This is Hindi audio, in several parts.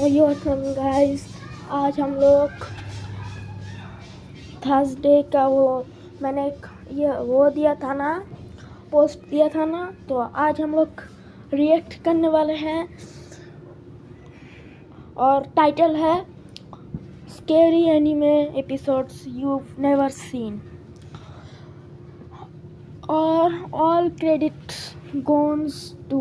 गाइस, आज हम लोग थर्सडे का मैंने ये दिया था ना, पोस्ट दिया था ना, तो आज हम लोग रिएक्ट करने वाले हैं और टाइटल है scary anime episodes you never seen और all credits goes to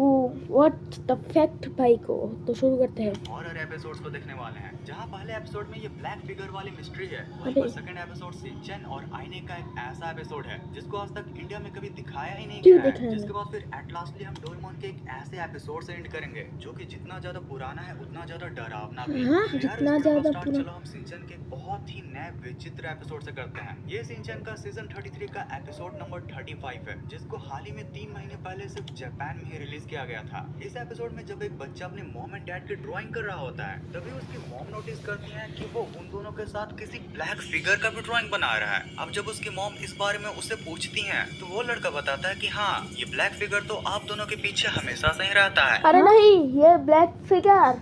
what the fact भाई को। तो शुरू करते हैं। हॉरर एपिसोड्स को देखने वाले हैं, जहां पहले एपिसोड में ये ब्लैक फिगर वाली मिस्ट्री है, वहीं पर सेकंड एपिसोड शिनचैन और आईने का एक ऐसा एपिसोड है जिसको आज तक इंडिया में कभी दिखाया ही नहीं गया है। जिसके बाद फिर एट लास्टली हम डोरेमोन के एक ऐसे एपिसोड से एंड करेंगे जो कि जितना ज्यादा पुराना है उतना ज्यादा डरावना भी। जितना ज्यादा चलो हम शिनचैन के बहुत ही नए विचित्र एपिसोड से करते हैं। ये शिनचैन का सीजन 33 का एपिसोड नंबर 35 है, जिसको हाल ही में 3 महीने पहले सिर्फ जापान में ही रिलीज किया गया था। इस एपिसोड में जब एक बच्चा अपने मॉम एंड डैड की ड्राइंग कर रहा होता है, तभी उसकी मॉम नोटिस करती है कि वो उन दोनों के साथ किसी ब्लैक फिगर का भी ड्राइंग बना रहा है। अब जब उसकी मॉम इस बारे में उससे पूछती है तो वो लड़का बताता है कि हाँ, ये ब्लैक फिगर तो आप दोनों के पीछे हमेशा से ही रहता है। अरे नहीं, ये ब्लैक फिगर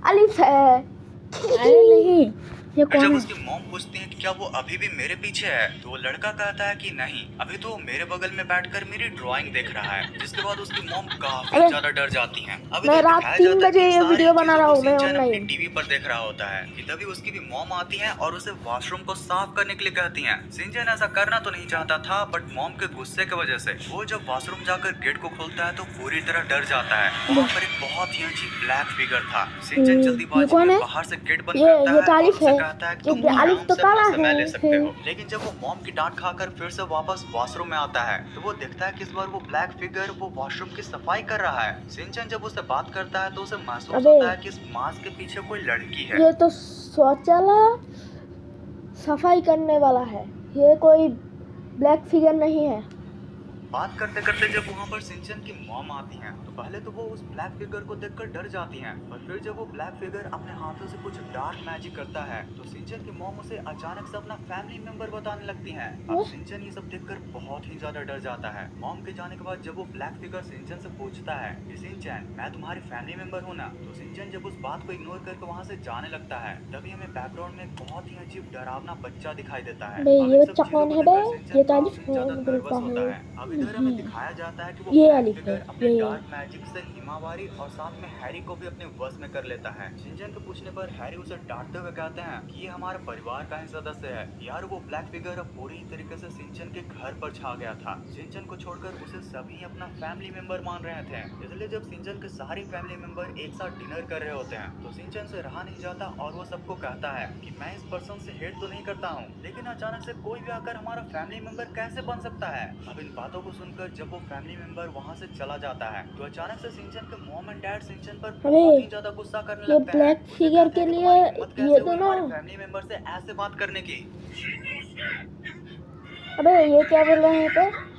अलिफ है। अरे नहीं, ये कौन जब है? उसकी मॉम पूछती है कि क्या वो अभी भी मेरे पीछे है, तो वो लड़का कहता है कि नहीं, अभी तो मेरे बगल में बैठकर मेरी ड्राइंग देख रहा है। जिसके बाद उसकी मॉम काफी ज्यादा डर जाती हैं। अभी मैं तो रात दिखाया 3 जाता है बजे कि ये सारी वीडियो बना चीजों रहा को हूँ मैं शिनचैन अपनी ऑनलाइन। टीवी पर देख रहा होता है कि तभी उसकी भी मॉम आती है और उसे वॉशरूम को साफ करने के लिए कहती है। शिनचैन ऐसा करना तो नहीं चाहता था, बट मॉम के गुस्से की वजह से वो जब वॉशरूम जाकर गेट को खोलता है तो पूरी तरह डर जाता है। वहाँ पर एक बहुत ही अजीब ब्लैक फिगर था। शिनचैन जल्दीबाजी में बाहर से गेट बंद करता है और उसे कहता है कि तुम आराम से अपना समय ले सकते हो। लेकिन जब वो मॉम की डांट खाकर फिर से वापस वॉशरूम में आता है तो वो देखता है कि इस बार वो ब्लैक फिगर वो वॉशरूम की सफाई कर रहा है। शिनचैन जब उससे बात करता है तो उसे महसूस होता है कि इस मास्क के पीछे कोई लड़की है। ये तो शौचालय सफाई करने वाला है, ये कोई ब्लैक फिगर नहीं है। बात करते करते जब वहाँ पर शिनचैन की मॉम आती हैं तो पहले तो वो उस ब्लैक फिगर को देखकर डर जाती हैं, और फिर जब वो ब्लैक फिगर अपने हाथों से कुछ डार्क मैजिक करता है तो शिनचैन की मॉम उसे अचानक से अपना फैमिली मेंबर बताने लगती हैं। अब शिनचैन ये सब देखकर बहुत ही ज्यादा डर जाता है। मॉम के जाने के बाद जब वो ब्लैक फिगर शिनचैन से पूछता है कि शिनचैन, मैं तुम्हारी फैमिली मेंबर हूँ ना, तो शिनचैन जब उस बात को इग्नोर करके वहाँ से जाने लगता है, तभी हमें बैकग्राउंड में एक बहुत ही अजीब डरावना बच्चा दिखाई देता है। ये बच्चा कौन है बे? ये तो अलिफ है, नर्वस होता है। अब इधर हमें दिखाया जाता है कि वो ये ब्लैक अलिफ फिगर है, अपने ये डार्क मैजिक से हिमावारी और साथ में हैरी को भी अपने वश में कर लेता है। शिनचैन के पूछने पर हैरी उसे डांटते हुए कहते हैं कि ये हमारे परिवार का ही सदस्य है। यार, वो ब्लैक फिगर अब पूरी तरीके से शिनचैन के घर पर छा गया था। शिनचैन को छोड़कर उसे सभी अपना फैमिली मेंबर मान रहे थे। इसलिए जब शिनचैन के सारे फैमिली मेंबर एक साथ डिनर कर रहे होते हैं तो शिनचैन से रहा नहीं जाता और वो सबको कहता है कि मैं इस पर्सन से हेट तो नहीं करता हूँ, लेकिन अचानक से कोई भी आकर हमारा फैमिली मेंबर कैसे बन सकता है। अब इन बातों को सुनकर जब वो फैमिली मेंबर वहाँ से चला जाता है तो अचानक से शिनचैन के मॉम एंड डैड शिनचैन पर बहुत ही ज्यादा गुस्सा करने लगते हैं। ब्लैक फिगर के लिए ये दोनों फैमिली मेंबर से ऐसे बात करने की। अबे ये क्या बोल रहे हैं पे?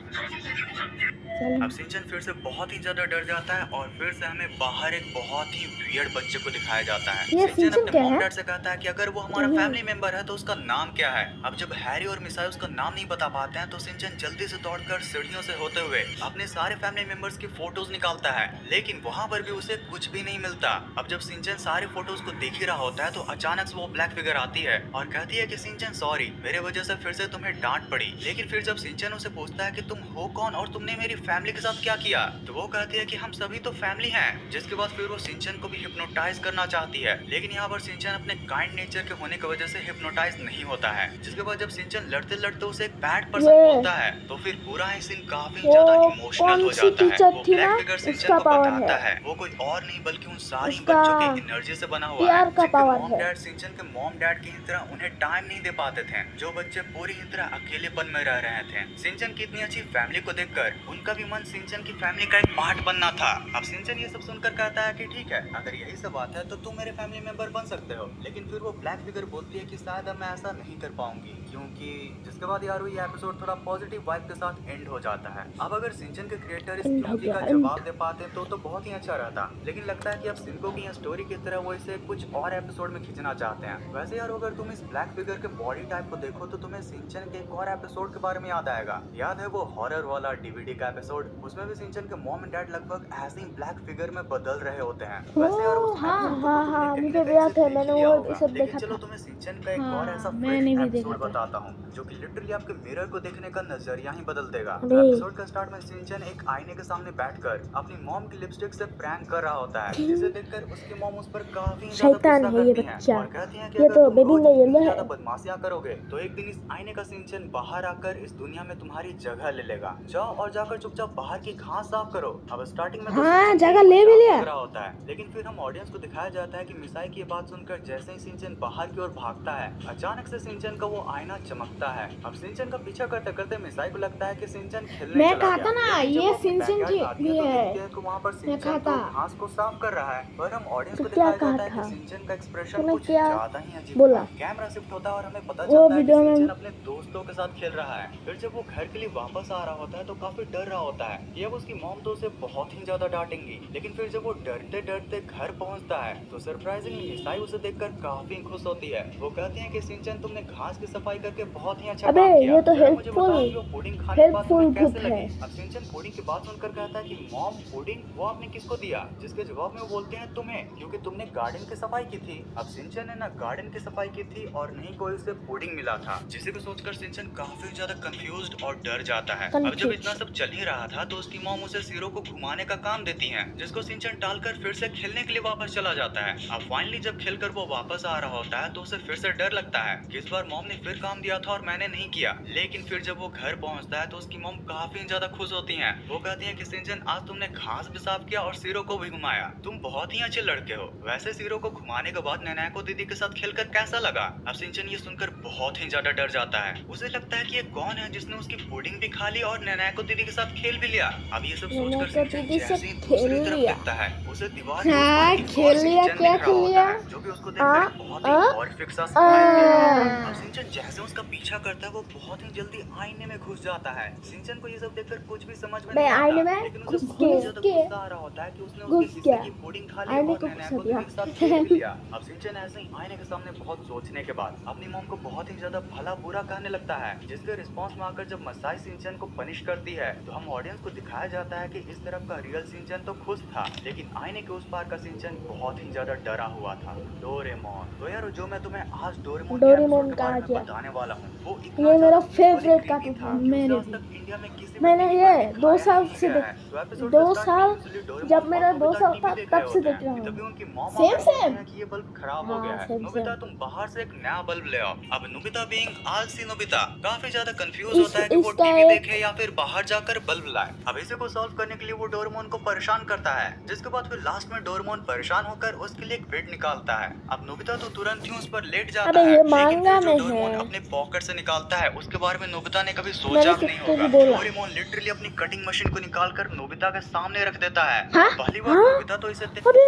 अब शिनचैन फिर से बहुत ही ज्यादा डर जाता है और फिर से हमें बाहर एक बहुत ही वियर्ड बच्चे को दिखाया जाता है। शिनचैन अपने मॉम डैड से कहता है कि अगर वो हमारा फैमिली मेंबर है तो उसका नाम क्या है। अब जब हैरी और मिसाई उसका नाम नहीं बता पाते हैं तो शिनचैन जल्दी से दौड़कर सीढ़ियों से होते हुए अपने सारे फैमिली मेंबर्स की फोटोज निकालता है, लेकिन वहाँ पर भी उसे कुछ भी नहीं मिलता। अब जब शिनचैन सारे फोटोज को देख ही रहा होता है तो अचानक से वो ब्लैक फिगर आती है और कहती है कि शिनचैन सॉरी, मेरे वजह से फिर से तुम्हें डांट पड़ी। लेकिन फिर जब शिनचैन उसे पूछता है कि तुम हो कौन और तुमने मेरी फैमिली के साथ क्या किया, तो वो कहती है कि हम सभी तो फैमिली हैं। जिसके बाद फिर वो शिनचैन को भी हिप्नोटाइज करना चाहती है, लेकिन यहाँ पर शिनचैन अपने काइंड नेचर के होने की वजह से हिप्नोटाइज नहीं होता है। जिसके बाद जब शिनचैन लड़ते लड़ते उसे एक बैड पर्सन बोलता है तो फिर पूरा ही सीन काफी ज्यादा इमोशनल हो जाता है। वो ब्लैक फिगर शिनचैन को बताता है वो कोई और नहीं बल्कि उन सारी बच्चों की एनर्जी से बना हुआ है, जिनके मॉम डैड शिनचैन के मॉम डैड की तरह उन्हें टाइम नहीं दे पाते थे, जो बच्चे पूरी तरह अकेलेपन में रह रहे थे। शिनचैन की इतनी अच्छी फैमिली को देखकर उनका भी मन शिनचैन की फैमिली का एक पार्ट बनना था। अब शिनचैन ये सब सुनकर कहता है कि ठीक है, अगर यही सब बात है तो तुम मेरे फैमिली मेंबर बन सकते हो। लेकिन फिर वो ब्लैक फिगर बोलती है कि शायद अब मैं ऐसा नहीं कर पाऊंगी, क्योंकि जिसके बाद यार ये एपिसोड थोड़ा पॉजिटिव वाइब के साथ एंड हो जाता है। अब अगर शिनचैन के क्रिएटर इस क्योंकि का जवाब दे पाते तो बहुत ही अच्छा रहता, लेकिन लगता है कि अब शिनको की स्टोरी की तरह वो इसे कुछ और एपिसोड में खींचना चाहते हैं। वैसे यार अगर तुम इस ब्लैक फिगर के बॉडी टाइप को देखो तो तुम्हें शिनचैन के एक और एपिसोड के बारे में याद आएगा। याद है वो हॉरर वाला डीवीडी का एपिसोड, उसमें भी शिनचैन के मॉम एंड डैड लगभग ऐसे ही ब्लैक फिगर में बदल रहे होते हैं। वैसे यार उस हाँ episode को हाँ तो हाँ, तुमने मुझे कहीं ना याद कहीं है, से देख मैंने ही लिया वो होगा। सब लेकिन देखा चलो था। तुम्हें शिनचैन का एक और ऐसा मैंने भी एपिसोड देखा था। बताता हूँ जो कि लिटरली आपके मिरर को देखने का नजरिया ही बदल देगा। अरे। एपिसोड का स्टार्ट में शिनचैन एक आईने के सामने बैठकर अपनी मॉम की लिपस्टिक से प्रैंक कर रहा होता है, जिसे देखकर उसकी मॉम उस पर काफी ज्यादा शैतान गुस्सा है ये करती हैं बच्चा। और कहती हैं कि ये अगर तो तुम बेबी रोज में येलो इतनी है। ज्यादा बदमाशियां करोगे तो एक दिन इस आईने का शिनचैन बाहर आकर इस दुनिया में तुम्हारी जगह ले लेगा। जाओ और जाकर चुपचाप बाहर की घास साफ करो। अब स्टार्टिंग में तो हाँ, शिनचैन जगह को ले भी मजाक लिया। लग रहा होता है, लेकिन फिर हम ऑडियंस को दिखाया जाता है कि मिसाई की ये बात सुनकर जैसे ही शिनचैन बाहर की ओर भागता है, अचानक से शिनचैन का वो आईना चमकता है। अब शिनचैन का पीछा करते करते मिसाई को लगता है कि शिनचैन खेलने मैं चला कहा गया। था ना, लेकिन जब ये वो अपने शिनचैन backyard जी में आती भी है तो है। देखती है कि वहाँ पर मैं शिनचैन कहा तो था। घास को साफ कर रहा है, और हम ऑडियंस तो को क्या दिखाया कहा जाता है था? कि शिनचैन का एक्सप्रेशन तूने कुछ क्या ज्यादा ही अजीब बोला? था। कैमरा शिफ्ट होता है और हमें पता वो चलता है कि वीडियो में शिनचैन अपने दोस्तों के साथ खेल रहा है। फिर जब वो घर के लिए वापस आ रहा होता है तो काफी डर रहा होता है कि अब उसकी मॉम तो उसे बहुत ही ज्यादा डांटेंगी। लेकिन फिर जब वो डरते डरते घर पहुंचता है तो सरप्राइजिंगली मिसाई उसे देखकर काफी खुश होती है। वो कहती है कि शिनचैन तुमने घास की सफाई करके बहुत ही अच्छा अबे, काम किया। ये तो जरा मुझे बताओ हेल्पफुल कि वो पुडिंग खाने के बाद तुम्हें कैसे भूत है। लगी? अब शिनचैन पुडिंग की बात सुनकर कहता है कि मॉम पुडिंग वो आपने किसको दिया? जिसके जवाब में वो बोलते हैं तुम्हें, क्योंकि तुमने गार्डन की सफाई की थी। अब शिनचैन ने ना गार्डन की सफाई की थी और नहीं कोई उसे पुडिंग मिला था, जिसे को सोचकर शिनचैन काफी ज्यादा कंफ्यूज्ड और डर जाता है। अब जब इतना सब चल ही रहा था तो उसकी मॉम उसे सीरो को घुमाने का काम देती है, जिसको शिनचैन टालकर फिर से खेलने के लिए वापस चला जाता है। अब फाइनली जब खेलकर वो वापस आ रहा होता है तो उसे फिर से डर लगता है कि इस बार मॉम ने फिर काम दिया था और मैंने नहीं किया। लेकिन फिर जब वो घर पहुंचता है तो उसकी मॉम काफी ज्यादा खुश होती हैं। वो कहती है कि शिनचैन आज तुमने घास भी साफ किया और सीरो को भी घुमाया, तुम बहुत ही अच्छे लड़के हो। वैसे सीरो को घुमाने के बाद नैनाको दीदी के साथ खेलकर कैसा लगा? अब शिनचैन ये सुनकर बहुत ही ज्यादा डर जाता है। उसे लगता है कि ये कौन है जिसने उसकी पुडिंग भी खा ली और नैनाको दीदी के साथ खेल भी लिया। अब ये सब सोचकर शिनचैन जैसे ही दूसरी तरफ देखता है उसे दीवार के उस हाँ, पर एक और खेल लिया, शिनचैन क्या दिख रहा खेल होता लिया? है, जो कि उसको देखकर एक बहुत ही हॉरिफिक सा स्माइल दे रहा है। अब शिनचैन जैसे उसका पीछा करता है वो बहुत ही जल्दी आईने में घुस जाता है। शिनचैन को ये सब देखकर कुछ भी समझ में नहीं आईने आता, में लेकिन घुस उसे बहुत ज्यादा के- गुस्सा आ रहा होता है कि उसने उसके घुस हिस्से गया। की पुडिंग खा ली आईने और को नैनाको घुसा दीदी के साथ खेल भी लिया। अब शिनचैन ऐसे ही आईने के सामने बहुत सोचने के बाद अपनी मॉम को बहुत ही ज्यादा भला बुरा कहने लगता है, जिसके रिस्पॉन्स में आकर जब मसाई शिनचैन को पनिश करती है तो हम ऑडियंस को दिखाया जाता है कि इस तरफ का रियल शिनचैन तो खुश था, लेकिन आईने के उस पार का शिनचैन बहुत ही ज्यादा डरा हुआ था। डोरेमोन। तो यार जो मैं तुम्हें आज डोरेमोन के डोरेमोन एपिसोड के बारे में क्या? बताने वाला हूँ वो ये इतना मेरा ज्यादा फेवरेट creepy कार्टून था था। कि उसे मेरे आज तक इंडिया में किसी भी मैंने टीवी ये पर 2 दिखाया साल नहीं से गया है। तो एपिसोड 2 का साल स्टार्टिंग यूजुअली डोरेमोन जब मेरा और 2 साल नोबिता था टीवी देख तब रहे से होते देख रहा हैं कि हूँ। तभी उनकी मॉम सेम आकर बोलती सेम। है कि ये बल्ब खराब हो हाँ, गया है, सेम नोबिता सेम। तुम बाहर से एक नया बल्ब ले आओ। अब नोबिता बीइंग आलसी नोबिता काफी ज्यादा कंफ्यूज इस- होता है कि वो इसका टीवी एक- देखे या फिर बाहर जाकर बल्ब लाए। अब इसे को सॉल्व करने के लिए वो डोरेमोन को परेशान करता है, जिसके बाद फिर लास्ट में डोरेमोन परेशान होकर उसके लिए एक बेड निकालता है। अब नोबिता तो तुरंत ही उस पर लेट जाता अबे, है, ये लेकिन मांगा फिर जो में डोरेमोन है। अपने पॉकेट से निकालता है उसके बारे में नोबिता ने कभी मैंने सोचा भी नहीं किसको होगा। भी बोला। डोरेमोन लिटरली अपनी कटिंग मशीन को निकालकर नोबिता के सामने रख देता है। हाँ? पहली बार हाँ? नोबिता तो इसे अबे,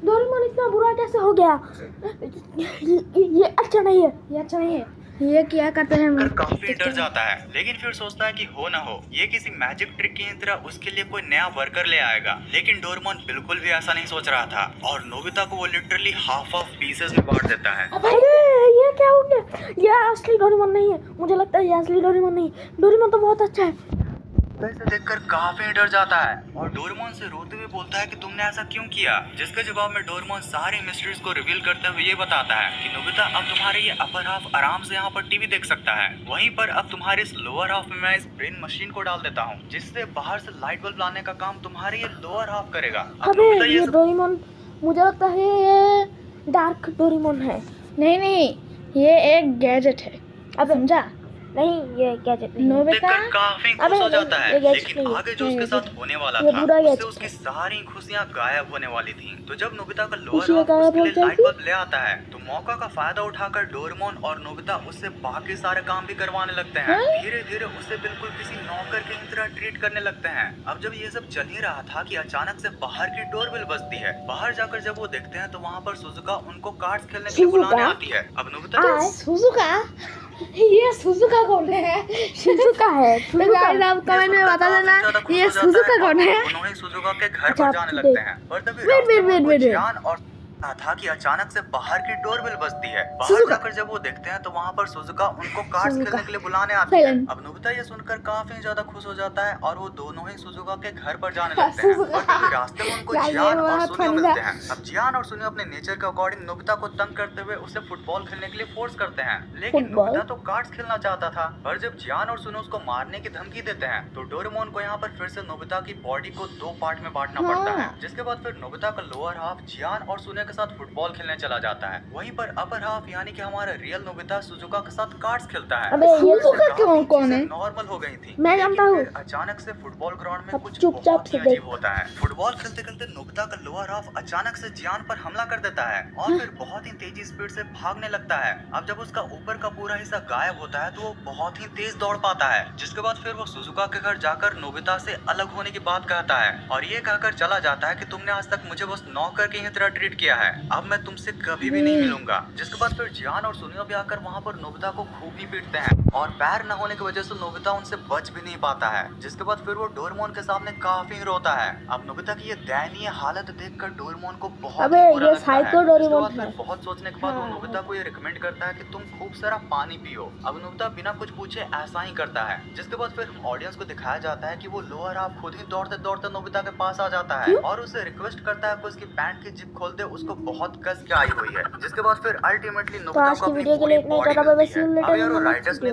डोरेमोन इतना बुरा कैसे हो गया? ये अच्छा नहीं है, ये अच्छा नहीं है। ये क्या करते हैं? कर काफी डर जाता है, लेकिन फिर सोचता है कि हो ना हो ये किसी मैजिक ट्रिक की तरह उसके लिए कोई नया वर्कर ले आएगा। लेकिन डोरेमोन बिल्कुल भी ऐसा नहीं सोच रहा था और नोबिता को वो लिटरली हाफ ऑफ पीसेस में बांट देता है। अबे, ये क्या हो गया? ये असली डोरेमोन नहीं है, मुझे लगता है ये असली डोरेमोन नहीं है। डोरेमोन तो बहुत अच्छा है। इसे देखकर काफी डर जाता है और डोरेमोन से रोते हुए बोलता है कि तुमने ऐसा क्यों किया, जिसके जवाब में डोरेमोन सारी मिस्ट्रीज को रिवील करते हुए ये बताता है कि नोबिता अब तुम्हारे ये अपर हाफ आराम से यहाँ पर टीवी देख सकता है, वहीं पर अब तुम्हारे इस लोअर हाफ में मैं इस ब्रेन मशीन को डाल देता हूँ, जिससे बाहर से लाइट बल्ब लाने का काम तुम्हारे ये लोअर हाफ करेगा। अब अबे, नोबिता ये सब डोरेमोन मुझे लगता है ये डार्क डोरेमोन है। नहीं, ये एक गैजेट है। अब समझा? नहीं, ये गैजेट नहीं है। नोबिता देखकर काफी अबे, खुश हो जाता ये है, गैजेट लेकिन नहीं है। आगे जो उसके साथ होने वाला ये था बुरा उससे गैजेट उसकी है। सारी खुशियां गायब होने वाली थी। तो जब नोबिता का लोअर खुशियां हाफ गायब उसके लिए हो लाइट जाएगी? बल्ब ले आता है तो मौका का फायदा उठाकर डोरेमोन और नोबिता उससे बाकी सारे काम भी करवाने लगते हैं। धीरे धीरे उसे बिल्कुल किसी नौकर की तरह ट्रीट करने लगते हैं। अब जब ये सब चल ही रहा था कि अचानक से बाहर की डोरबेल बजती है। बाहर जाकर जब वो देखते हैं तो वहाँ पर सुजुका उनको कार्ड्स खेलने के लिए सुजुका? बुलाने आती है। अब नोबिता आए, सुजुका? ये सुजुका कौन है? शिजुका है। तो गाइस आप कमेंट में बता देना ये सुजुका कौन है? उन्होंने सुजुका के घर अच्छा, पर जाने देख। लगते हैं और तभी Wait, रास्ते में wait, उनको wait, wait. जियान और था कि अचानक से बाहर की डोरबेल बजती है। बाहर सुजुका। जाकर जब वो देखते हैं तो वहाँ पर सुजुका उनको कार्ड्स सुजुका। खेलने के लिए बुलाने आती है। Silent। अब नोबिता ये सुनकर काफी ज्यादा खुश हो जाता है और वो दोनों ही सुजुका के घर पर जाने लगते हैं। सुजुका। और तभी रास्ते में उनको यार, ये जियान और बहुत सुनियो funny मिलते था। हैं। अब जियान और सुनियो अपने नेचर के अकॉर्डिंग नोबिता को तंग करते हुए उसे फुटबॉल खेलने के लिए फोर्स करते हैं, लेकिन फुटबॉल? नोबिता तो कार्ड्स खेलना चाहता था। पर जब जियान और सुनियो उसको मारने की धमकी देते हैं तो डोरेमोन को यहाँ पर फिर से नोबिता की बॉडी को 2 पार्ट में बांटना पड़ता है, जिसके बाद फिर नोबिता का लोअर हाफ जियान और सुनियो के साथ फुटबॉल खेलने चला जाता है। वहीं पर अपर हाफ यानी कि हमारा रियल नोबिता सुजुका के साथ कार्ड्स खेलता है। अबे, ये तो सुजुका कौन है? नॉर्मल हो गई थी, मैं लेकिन जानता हूँ। फिर अचानक से फुटबॉल ग्राउंड में अब कुछ चुपचाप बहुत ही से अजीब देख। होता है। फुटबॉल खेलते खेलते नोबिता का लोअर हाफ अचानक से जियान पर हमला कर देता है और फिर बहुत ही तेजी स्पीड से भागने लगता है। अब जब उसका ऊपर का पूरा हिस्सा गायब होता है तो वो बहुत ही तेज दौड़ पाता है, जिसके बाद फिर वो सुजुका के घर जाकर नोबिता से अलग होने की बात कहता है और ये कहकर चला जाता है कि तुमने आज तक मुझे बस नौकर की ही तरह ट्रीट किया है, अब मैं तुमसे कभी भी नहीं मिलूंगा। जिसके बाद फिर जियान और सुनियो भी आकर वहाँ पर नोबिता को खूब ही पीटते हैं और पैर न होने की वजह से नोबिता उनसे बच भी नहीं पाता है। जिसके बाद फिर वो डोरेमोन के सामने काफी रोता है। अब नोबिता की ये दयनीय हालत देखकर डोरेमोन को बहुत अबे, ही बुरा ये लगता है। साइको जिसके डोरेमोन बाद फिर है। बहुत सोचने के बाद वो नोबिता को ये रिकमेंड करता है कि तुम खूब सारा पानी पियो। अब नोबिता बिना कुछ पूछे ऐसा ही करता है। जिसके बाद फिर ऑडियंस को दिखाया जाता है कि वो लोअर हाफ खुद ही दौड़ते दौड़ते नोबिता के पास आ जाता है और उसे रिक्वेस्ट करता है कि उसकी पैंट की जिप खोल दे, उसको बहुत कस के आई हुई है। जिसके बाद फिर अल्टीमेटली तो नोबिता आज को की अपनी वीडियो के पूरी लिए इतना ही बॉडी ज़्यादा। मिलती है। बस अब यार राइटर्स ने